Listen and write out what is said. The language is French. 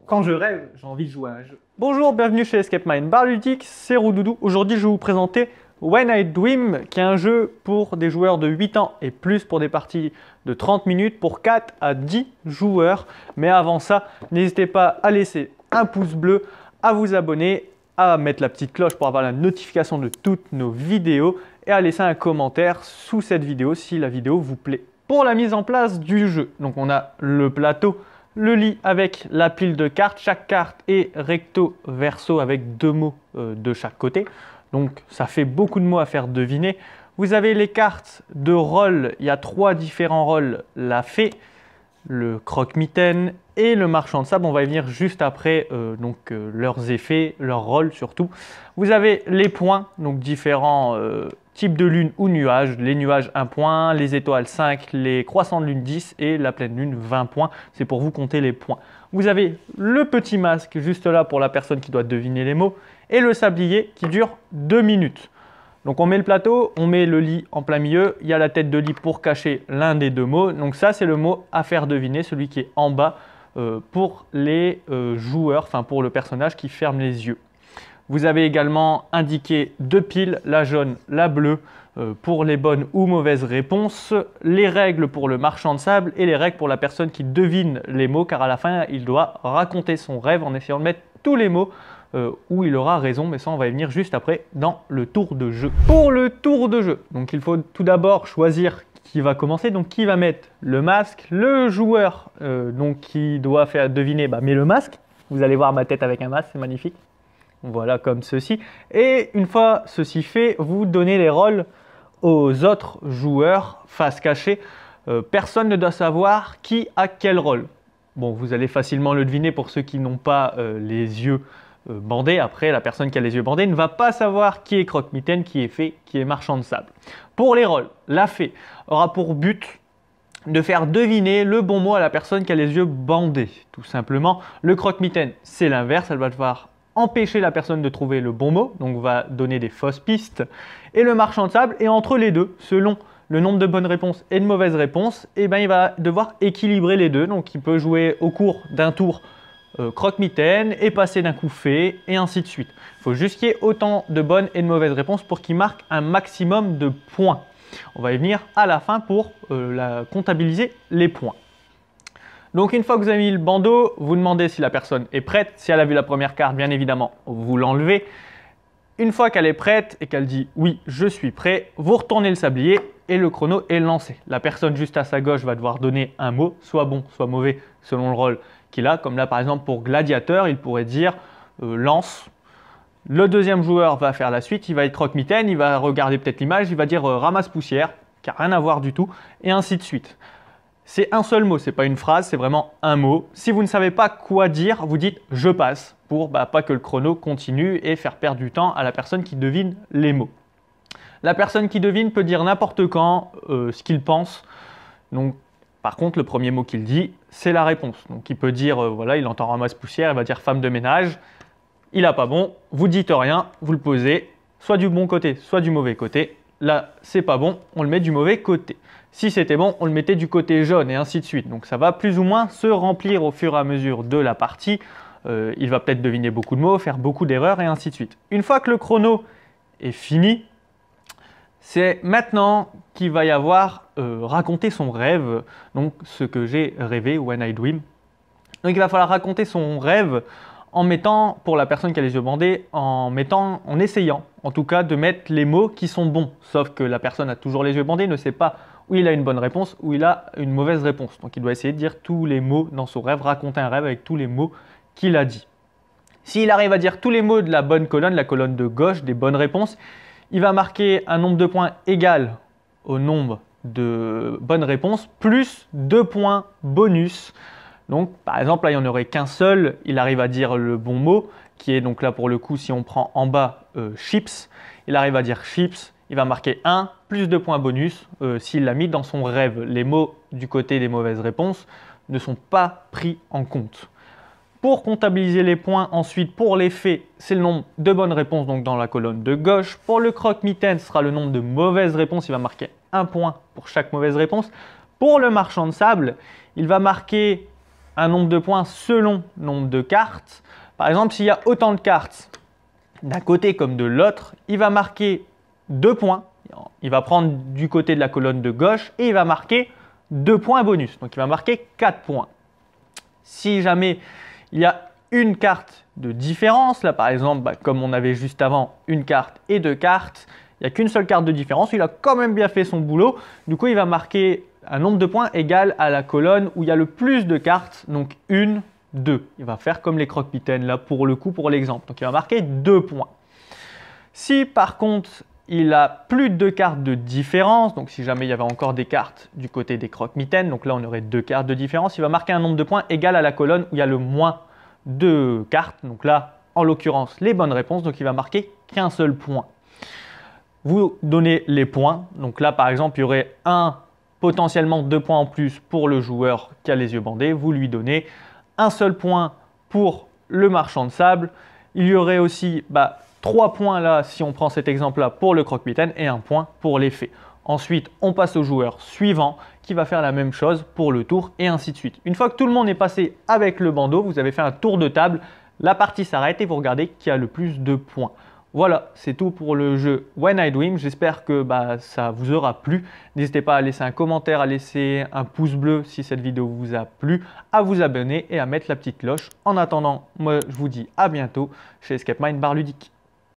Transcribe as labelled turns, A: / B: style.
A: Quand je rêve, j'ai envie de jouer à un jeu. Bonjour, bienvenue chez Escape Mind Bar Ludique, c'est Roudoudou. Aujourd'hui, je vais vous présenter When I Dream, qui est un jeu pour des joueurs de 8 ans et plus pour des parties de 30 minutes pour 4 à 10 joueurs. Mais avant ça, n'hésitez pas à laisser un pouce bleu, à vous abonner, à mettre la petite cloche pour avoir la notification de toutes nos vidéos et à laisser un commentaire sous cette vidéo si la vidéo vous plaît. Pour la mise en place du jeu, donc on a le plateau, le lit avec la pile de cartes. Chaque carte est recto verso avec 2 mots de chaque côté. Donc ça fait beaucoup de mots à faire deviner. Vous avez les cartes de rôle. Il y a 3 différents rôles. La fée, le croque-mitaine et le marchand de sable. On va y venir juste après leurs effets, leurs rôles surtout. Vous avez les points, donc différents types de lune ou nuages. Les nuages 1 point, les étoiles 5, les croissants de lune 10 et la pleine lune 20 points. C'est pour vous compter les points. Vous avez le petit masque juste là pour la personne qui doit deviner les mots et le sablier qui dure 2 minutes. Donc on met le plateau, on met le lit en plein milieu, il y a la tête de lit pour cacher l'un des 2 mots. Donc ça c'est le mot à faire deviner, celui qui est en bas pour les joueurs, enfin pour le personnage qui ferme les yeux. Vous avez également indiqué 2 piles, la jaune, la bleue, pour les bonnes ou mauvaises réponses, les règles pour le marchand de sable et les règles pour la personne qui devine les mots, car à la fin, il doit raconter son rêve en essayant de mettre tous les mots où il aura raison, mais ça, on va y venir juste après dans le tour de jeu. Pour le tour de jeu, donc il faut tout d'abord choisir qui va commencer, donc qui va mettre le masque. Le joueur donc qui doit faire deviner met le masque. Vous allez voir ma tête avec un masque, c'est magnifique. Voilà, comme ceci. Et une fois ceci fait, vous donnez les rôles aux autres joueurs face cachée. Personne ne doit savoir qui a quel rôle. Bon, vous allez facilement le deviner pour ceux qui n'ont pas les yeux bandés. Après, la personne qui a les yeux bandés ne va pas savoir qui est croque-mitaine, qui est fée, qui est marchand de sable. Pour les rôles, la fée aura pour but de faire deviner le bon mot à la personne qui a les yeux bandés, tout simplement. Le croque-mitaine, c'est l'inverse, elle va devoir empêcher la personne de trouver le bon mot, donc va donner des fausses pistes. Et le marchand de sable, et entre les deux, selon le nombre de bonnes réponses et de mauvaises réponses, il va devoir équilibrer les deux. Donc il peut jouer au cours d'un tour croque-mitaine et passer d'un coup fée, et ainsi de suite. Il faut juste qu'il y ait autant de bonnes et de mauvaises réponses pour qu'il marque un maximum de points. On va y venir à la fin pour comptabiliser les points. Donc une fois que vous avez mis le bandeau, vous demandez si la personne est prête. Si elle a vu la première carte, bien évidemment, vous l'enlevez. Une fois qu'elle est prête et qu'elle dit « oui, je suis prêt », vous retournez le sablier et le chrono est lancé. La personne juste à sa gauche va devoir donner un mot, soit bon, soit mauvais, selon le rôle qu'il a. Comme là, par exemple, pour gladiateur, il pourrait dire lance. Le deuxième joueur va faire la suite, il va être croque-mitaine, il va regarder peut-être l'image, il va dire ramasse poussière, qui n'a rien à voir du tout, et ainsi de suite. C'est un seul mot, ce n'est pas une phrase, c'est vraiment un mot. Si vous ne savez pas quoi dire, vous dites « je passe » pour pas que le chrono continue et faire perdre du temps à la personne qui devine les mots. La personne qui devine peut dire n'importe quand ce qu'il pense. Donc, par contre, le premier mot qu'il dit, c'est la réponse. Donc, il peut dire, voilà, il entend ramasse poussière, il va dire femme de ménage. Il n'a pas bon, vous dites rien, vous le posez, soit du bon côté, soit du mauvais côté. Là, c'est pas bon, on le met du mauvais côté. Si c'était bon, on le mettait du côté jaune et ainsi de suite. Donc ça va plus ou moins se remplir au fur et à mesure de la partie. Il va peut-être deviner beaucoup de mots, faire beaucoup d'erreurs et ainsi de suite. Une fois que le chrono est fini, c'est maintenant qu'il va y avoir raconter son rêve, donc ce que j'ai rêvé, When I Dream. Donc il va falloir raconter son rêve en mettant, pour la personne qui a les yeux bandés, en essayant en tout cas de mettre les mots qui sont bons. Sauf que la personne a toujours les yeux bandés, ne sait pas où il a une bonne réponse, où il a une mauvaise réponse. Donc il doit essayer de dire tous les mots dans son rêve, raconter un rêve avec tous les mots qu'il a dit. S'il arrive à dire tous les mots de la bonne colonne, la colonne de gauche, des bonnes réponses, il va marquer un nombre de points égal au nombre de bonnes réponses, plus 2 points bonus. Donc par exemple, là il n'y en aurait qu'un seul, il arrive à dire le bon mot, qui est donc là pour le coup, si on prend en bas chips, il arrive à dire chips, il va marquer 1 plus 2 points bonus s'il l'a mis dans son rêve. Les mots du côté des mauvaises réponses ne sont pas pris en compte. Pour comptabiliser les points, ensuite pour les faits, c'est le nombre de bonnes réponses donc dans la colonne de gauche. Pour le croque-mitaine, ce sera le nombre de mauvaises réponses, il va marquer un point pour chaque mauvaise réponse. Pour le marchand de sable, il va marquer un nombre de points selon le nombre de cartes. Par exemple, s'il y a autant de cartes d'un côté comme de l'autre, il va marquer 2 points. Il va prendre du côté de la colonne de gauche et il va marquer 2 points bonus. Donc il va marquer 4 points. Si jamais il y a une carte de différence, là par exemple, comme on avait juste avant, une carte et 2 cartes, il n'y a qu'une seule carte de différence, il a quand même bien fait son boulot. Du coup, il va marquer un nombre de points égal à la colonne où il y a le plus de cartes, donc 1, 2. Il va faire comme les croque-mitaines là pour le coup, pour l'exemple. Donc il va marquer 2 points. Si par contre, il a plus de 2 cartes de différence, donc si jamais il y avait encore des cartes du côté des croque-mitaines, donc là on aurait 2 cartes de différence, il va marquer un nombre de points égal à la colonne où il y a le moins de cartes. Donc là, en l'occurrence, les bonnes réponses, donc il va marquer qu'un seul point. Vous donnez les points, donc là par exemple, il y aurait potentiellement 2 points en plus pour le joueur qui a les yeux bandés, vous lui donnez un seul point pour le marchand de sable, il y aurait aussi 3 points là, si on prend cet exemple-là, pour le croque-mitaine et 1 point pour les fées. Ensuite, on passe au joueur suivant qui va faire la même chose pour le tour et ainsi de suite. Une fois que tout le monde est passé avec le bandeau, vous avez fait un tour de table, la partie s'arrête et vous regardez qui a le plus de points. Voilà, c'est tout pour le jeu When I Dream. J'espère que ça vous aura plu. N'hésitez pas à laisser un commentaire, à laisser un pouce bleu si cette vidéo vous a plu, à vous abonner et à mettre la petite cloche. En attendant, moi je vous dis à bientôt chez Escape Mind Bar Ludique.